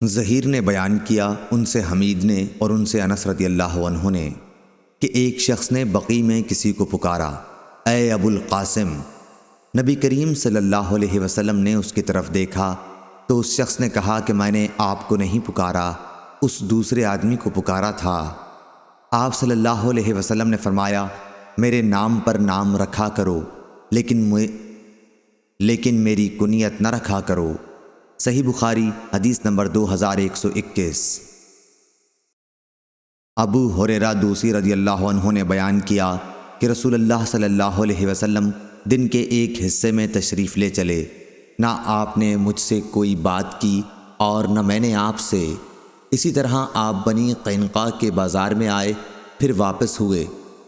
ظہیر نے بیان کیا، ان سے حمید نے اور ان سے انس رضی اللہ عنہ نے کہ ایک شخص نے بقیع میں کسی کو پکارا، اے ابو القاسم۔ نبی کریم صلی اللہ علیہ وسلم نے اس کی طرف دیکھا تو اس شخص نے کہا کہ میں نے آپ کو نہیں پکارا، اس دوسرے آدمی کو پکارا تھا۔ آپ صلی اللہ علیہ وسلم نے فرمایا، میرے نام پر نام رکھا کرو، لیکن میری کنیت نہ رکھا کرو۔ صحیح بخاری حدیث نمبر 2121۔ ابو ہریرہ دوسی رضی اللہ عنہ نے بیان کیا کہ رسول اللہ صلی اللہ علیہ وسلم دن کے ایک حصے میں تشریف لے چلے، نہ آپ نے مجھ سے کوئی بات کی اور نہ میں نے آپ سے۔ اسی طرح آپ بنی قینقاع کے بازار میں آئے، پھر واپس ہوئے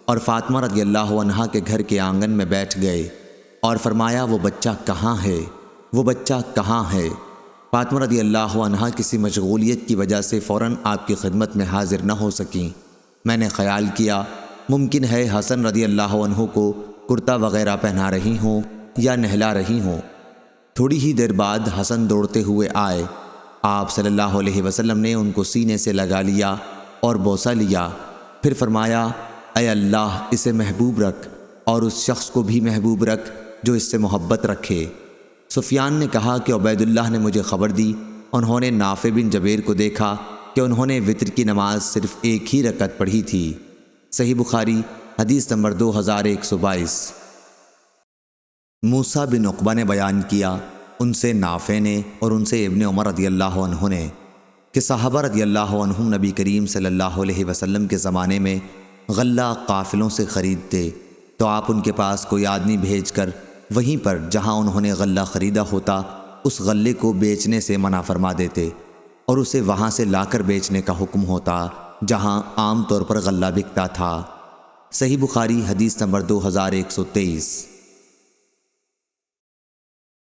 اور فاطمہ رضی اللہ عنہا کے گھر کے آنگن میں بیٹھ گئے اور فرمایا، وہ بچہ کہاں ہے؟ وہ بچہ کہاں ہے؟ فاطمہ رضی اللہ عنہا کسی مشغولیت کی وجہ سے فوراً آپ کی خدمت میں حاضر نہ ہو سکیں۔ میں نے خیال کیا ممکن ہے حسن رضی اللہ عنہ کو کرتا وغیرہ پہنا رہی ہوں یا نہلا رہی ہوں۔ تھوڑی ہی دیر بعد حسن دوڑتے ہوئے آئے۔ آپ صلی اللہ علیہ وسلم نے ان کو سینے سے لگا لیا اور بوسہ لیا، پھر فرمایا، اے اللہ اسے محبوب رکھ اور اس شخص کو بھی محبوب رکھ جو اس سے محبت رکھے۔ سفیان نے کہا کہ عبید اللہ نے مجھے خبر دی، انہوں نے نافع بن جبیر کو دیکھا کہ انہوں نے وتر کی نماز صرف ایک ہی رکعت پڑھی تھی۔ صحیح بخاری حدیث نمبر 2122۔ موسیٰ بن عقبہ نے بیان کیا، ان سے نافع نے اور ان سے ابن عمر رضی اللہ عنہ نے کہ صحابہ رضی اللہ عنہم نبی کریم صلی اللہ علیہ وسلم کے زمانے میں غلہ قافلوں سے خریدتے تو آپ ان کے پاس کوئی آدمی بھیج کر وہیں پر جہاں انہوں نے غلہ خریدا ہوتا اس غلے کو بیچنے سے منع فرما دیتے اور اسے وہاں سے لا کر بیچنے کا حکم ہوتا جہاں عام طور پر غلہ بکتا تھا۔ صحیح بخاری حدیث نمبر 2123۔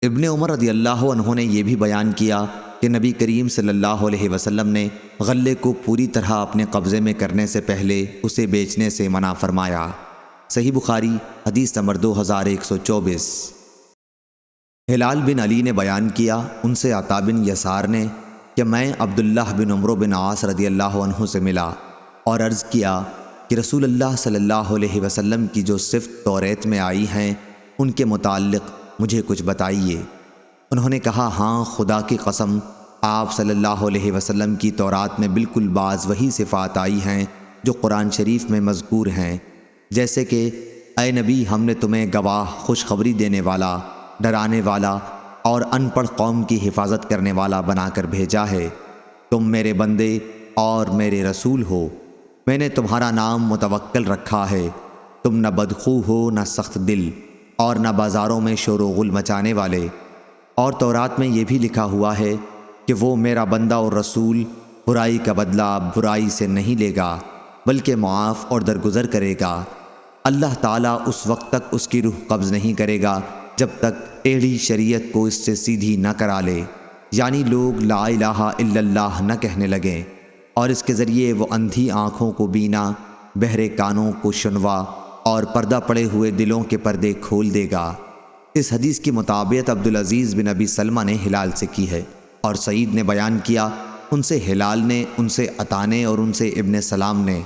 ابن عمر رضی اللہ عنہ نے یہ بھی بیان کیا کہ نبی کریم صلی اللہ علیہ وسلم نے غلے کو پوری طرح اپنے قبضے میں کرنے سے پہلے اسے بیچنے سے منع فرمایا۔ صحیح بخاری حدیث نمبر 2124۔ ہلال بن علی نے بیان کیا، ان سے عطا بن یسار نے کہ میں عبداللہ بن عمرو بن عاص رضی اللہ عنہ سے ملا اور عرض کیا کہ رسول اللہ صلی اللہ علیہ وسلم کی جو صفت توریت میں آئی ہیں ان کے متعلق مجھے کچھ بتائیے۔ انہوں نے کہا، ہاں خدا کی قسم آپ صلی اللہ علیہ وسلم کی تورات میں بالکل بعض وہی صفات آئی ہیں جو قرآن شریف میں مذکور ہیں، جیسے کہ اے نبی ہم نے تمہیں گواہ، خوشخبری دینے والا، ڈرانے والا اور ان پڑھ قوم کی حفاظت کرنے والا بنا کر بھیجا ہے۔ تم میرے بندے اور میرے رسول ہو، میں نے تمہارا نام متوکل رکھا ہے، تم نہ بدخو ہو نہ سخت دل اور نہ بازاروں میں شور و غل مچانے والے۔ اور تورات میں یہ بھی لکھا ہوا ہے کہ وہ میرا بندہ اور رسول برائی کا بدلہ برائی سے نہیں لے گا بلکہ معاف اور درگزر کرے گا۔ اللہ تعالیٰ اس وقت تک اس کی روح قبض نہیں کرے گا جب تک ٹیڑھی شریعت کو اس سے سیدھی نہ کرا لے، یعنی لوگ لا الہ الا اللہ نہ کہنے لگیں، اور اس کے ذریعے وہ اندھی آنکھوں کو بینا، بہرے کانوں کو شنوا اور پردہ پڑے ہوئے دلوں کے پردے کھول دے گا۔ اس حدیث کی مطابقت عبدالعزیز بن ابی سلمہ نے ہلال سے کی ہے، اور سعید نے بیان کیا، ان سے ہلال نے، ان سے عطا نے اور ان سے ابن سلام نے۔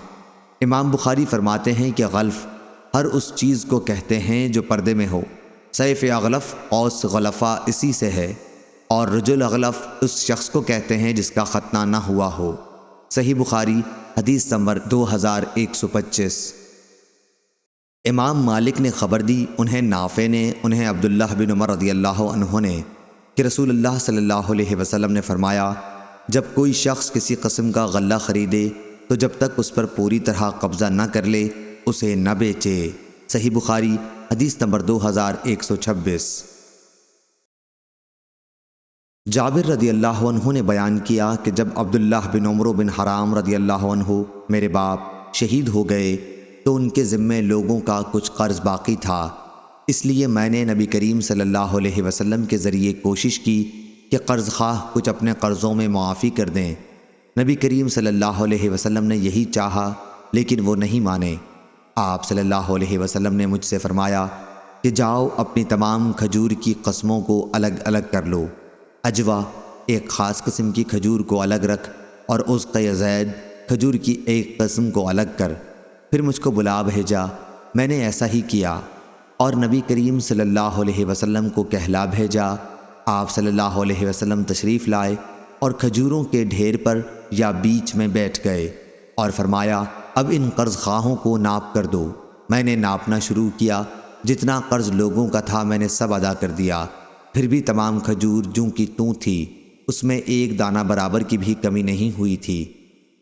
امام بخاری فرماتے ہیں کہ غلف ہر اس چیز کو کہتے ہیں جو پردے میں ہو۔ سیف اغلف، قوس غلفہ اسی سے ہے، اور رجل اغلف اس شخص کو کہتے ہیں جس کا ختنہ نہ ہوا ہو۔ صحیح بخاری حدیث نمبر 2125۔ امام مالک نے خبر دی، انہیں نافع نے، انہیں عبداللہ بن عمر رضی اللہ عنہ نے کہ رسول اللہ صلی اللہ علیہ وسلم نے فرمایا، جب کوئی شخص کسی قسم کا غلہ خریدے تو جب تک اس پر پوری طرح قبضہ نہ کر لے اسے نہ بیچے۔ صحیح بخاری حدیث نمبر 2126۔ جابر رضی اللہ عنہ نے بیان کیا کہ جب عبداللہ بن عمرو بن حرام رضی اللہ عنہ میرے باپ شہید ہو گئے تو ان کے ذمے لوگوں کا کچھ قرض باقی تھا، اس لیے میں نے نبی کریم صلی اللہ علیہ وسلم کے ذریعے کوشش کی کہ قرض خواہ کچھ اپنے قرضوں میں معافی کر دیں۔ نبی کریم صلی اللہ علیہ وسلم نے یہی چاہا لیکن وہ نہیں مانے۔ آپ صلی اللہ علیہ وسلم نے مجھ سے فرمایا کہ جاؤ اپنی تمام کھجور کی قسموں کو الگ الگ کر لو، اجوا ایک خاص قسم کی کھجور کو الگ رکھ اور عزق زید کھجور کی ایک قسم کو الگ کر، پھر مجھ کو بلا بھیجا۔ میں نے ایسا ہی کیا اور نبی کریم صلی اللہ علیہ وسلم کو کہلا بھیجا۔ آپ صلی اللہ علیہ وسلم تشریف لائے اور کھجوروں کے ڈھیر پر یا بیچ میں بیٹھ گئے اور فرمایا، اب ان قرض خواہوں کو ناپ کر دو۔ میں نے ناپنا شروع کیا، جتنا قرض لوگوں کا تھا میں نے سب ادا کر دیا، پھر بھی تمام کھجور جوں کی توں تھی، اس میں ایک دانہ برابر کی بھی کمی نہیں ہوئی تھی۔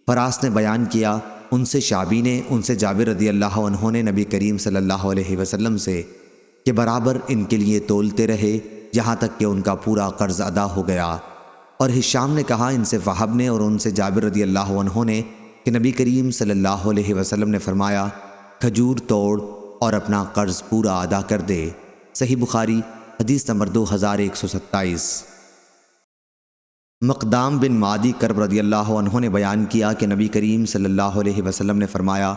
فراس نے بیان کیا، ان سے شعبی نے، ان سے جابر رضی اللہ عنہ نے نبی کریم صلی اللہ علیہ وسلم سے کہ برابر ان کے لیے تولتے رہے یہاں تک کہ ان کا پورا قرض ادا ہو گیا۔ اور ہشام نے کہا ان سے وہب نے اور ان سے جابر رضی اللہ عنہ نے کہ نبی کریم صلی اللہ علیہ وسلم نے فرمایا، کھجور توڑ اور اپنا قرض پورا ادا کر دے۔ صحیح بخاری حدیث نمبر 2127۔ مقدام بن معدی کرب رضی اللہ عنہ نے بیان کیا کہ نبی کریم صلی اللہ علیہ وسلم نے فرمایا،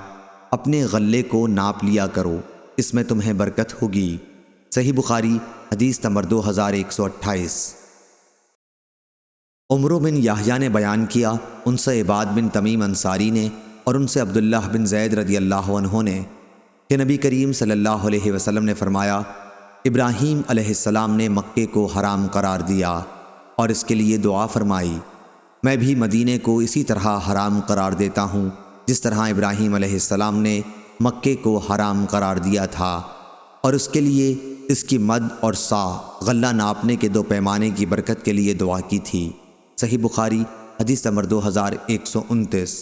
اپنے غلے کو ناپ لیا کرو، اس میں تمہیں برکت ہوگی۔ صحیح بخاری حدیث نمبر 2128۔ عمر بن یحییٰ نے بیان کیا، ان سے عباد بن تمیم انصاری نے اور ان سے عبداللہ بن زید رضی اللہ عنہ نے کہ نبی کریم صلی اللہ علیہ وسلم نے فرمایا، ابراہیم علیہ السلام نے مکے کو حرام قرار دیا اور اس کے لیے دعا فرمائی، میں بھی مدینے کو اسی طرح حرام قرار دیتا ہوں جس طرح ابراہیم علیہ السلام نے مکے کو حرام قرار دیا تھا، اور اس کے لیے اس کی مد اور سا غلہ ناپنے کے 2 پیمانے کی برکت کے لیے دعا کی تھی۔ صحیح بخاری حدیث نمبر 2129۔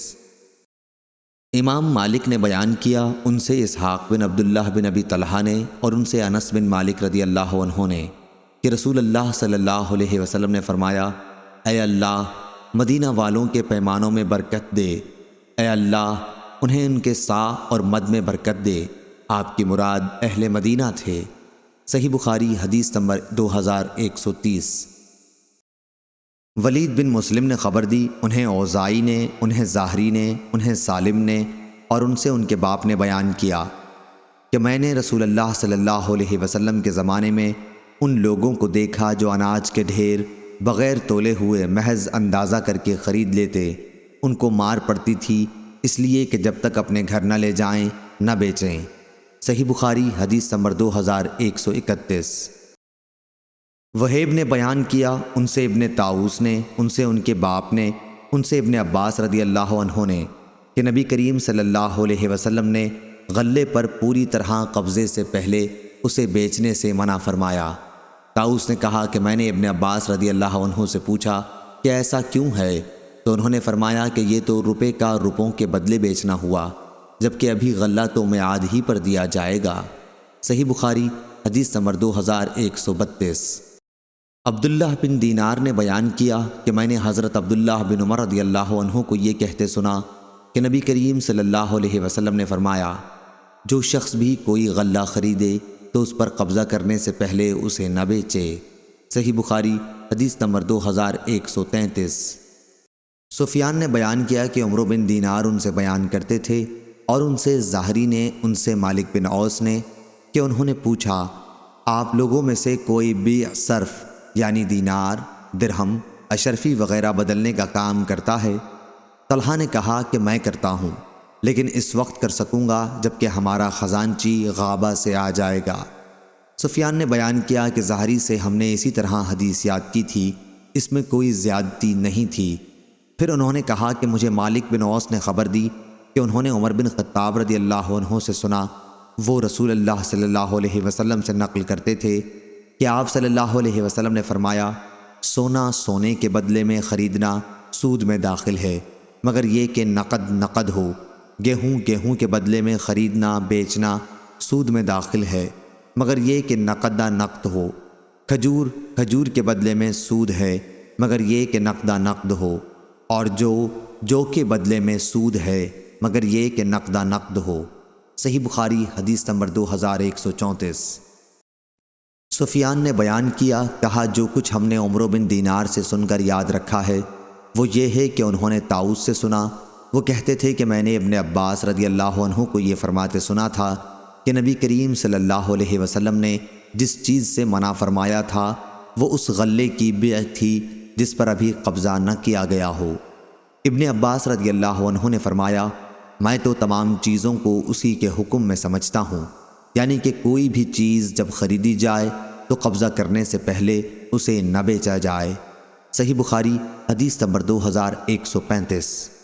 امام مالک نے بیان کیا، ان سے اسحاق بن عبداللہ بن ابی طلحہ نے اور ان سے انس بن مالک رضی اللہ عنہ نے کہ رسول اللہ صلی اللہ علیہ وسلم نے فرمایا، اے اللہ مدینہ والوں کے پیمانوں میں برکت دے، اے اللہ انہیں ان کے سا اور مد میں برکت دے۔ آپ کی مراد اہل مدینہ تھے۔ صحیح بخاری حدیث نمبر 2130۔ ولید بن مسلم نے خبر دی، انہیں اوزائی نے، انہیں ظاہری نے، انہیں سالم نے اور ان سے ان کے باپ نے بیان کیا کہ میں نے رسول اللہ صلی اللہ علیہ وسلم کے زمانے میں ان لوگوں کو دیکھا جو اناج کے ڈھیر بغیر تولے ہوئے محض اندازہ کر کے خرید لیتے، ان کو مار پڑتی تھی اس لیے کہ جب تک اپنے گھر نہ لے جائیں نہ بیچیں۔ صحیح بخاری حدیث نمبر 2131۔ وہیب نے بیان کیا، ان سے ابن طاؤس نے، ان سے ان کے باپ نے، ان سے ابن عباس رضی اللہ عنہ نے کہ نبی کریم صلی اللہ علیہ وسلم نے غلے پر پوری طرح قبضے سے پہلے اسے بیچنے سے منع فرمایا۔ طاؤس نے کہا کہ میں نے ابن عباس رضی اللہ عنہ سے پوچھا کہ ایسا کیوں ہے؟ تو انہوں نے فرمایا کہ یہ تو روپے کا روپوں کے بدلے بیچنا ہوا، جبکہ ابھی غلہ تو میعاد ہی پر دیا جائے گا۔ صحیح بخاری حدیث نمبر 2132۔ عبداللہ بن دینار نے بیان کیا کہ میں نے حضرت عبداللہ بن عمر رضی اللہ عنہ کو یہ کہتے سنا کہ نبی کریم صلی اللہ علیہ وسلم نے فرمایا، جو شخص بھی کوئی غلہ خریدے تو اس پر قبضہ کرنے سے پہلے اسے نہ بیچے۔ صحیح بخاری حدیث نمبر 2133۔ سفیان نے بیان کیا کہ عمر بن دینار ان سے بیان کرتے تھے اور ان سے ظاہری نے، ان سے مالک بن اوس نے کہ انہوں نے پوچھا، آپ لوگوں میں سے کوئی بیع صرف یعنی دینار، درہم، اشرفی وغیرہ بدلنے کا کام کرتا ہے؟ طلحہ نے کہا کہ میں کرتا ہوں، لیکن اس وقت کر سکوں گا جب کہ ہمارا خزانچی غابہ سے آ جائے گا۔ سفیان نے بیان کیا کہ ظاہری سے ہم نے اسی طرح حدیث یاد کی تھی، اس میں کوئی زیادتی نہیں تھی۔ پھر انہوں نے کہا کہ مجھے مالک بن اوس نے خبر دی کہ انہوں نے عمر بن خطاب رضی اللہ عنہ سے سنا، وہ رسول اللہ صلی اللہ علیہ وسلم سے نقل کرتے تھے کہ آپ صلی اللہ علیہ وسلم نے فرمایا، سونا سونے کے بدلے میں خریدنا سود میں داخل ہے، مگر یہ کہ نقد نقد ہو۔ گیہوں گیہوں کے بدلے میں خریدنا بیچنا سود میں داخل ہے، مگر یہ کہ نقدہ نقد ہو۔ کھجور کھجور کے بدلے میں سود ہے، مگر یہ کہ نقدہ نقد ہو، اور جو کے بدلے میں سود ہے، مگر یہ کہ نقدہ نقد ہو۔ صحیح بخاری حدیث نمبر 2134۔ سفیان نے بیان کیا، کہا جو کچھ ہم نے عمر بن دینار سے سن کر یاد رکھا ہے وہ یہ ہے کہ انہوں نے طاؤس سے سنا، وہ کہتے تھے کہ میں نے ابن عباس رضی اللہ عنہ کو یہ فرماتے سنا تھا کہ نبی کریم صلی اللہ علیہ وسلم نے جس چیز سے منع فرمایا تھا وہ اس غلے کی بیع تھی جس پر ابھی قبضہ نہ کیا گیا ہو۔ ابن عباس رضی اللہ عنہ نے فرمایا، میں تو تمام چیزوں کو اسی کے حکم میں سمجھتا ہوں، یعنی کہ کوئی بھی چیز جب خریدی جائے تو قبضہ کرنے سے پہلے اسے نہ بیچا جائے۔ صحیح بخاری حدیث نمبر 2135۔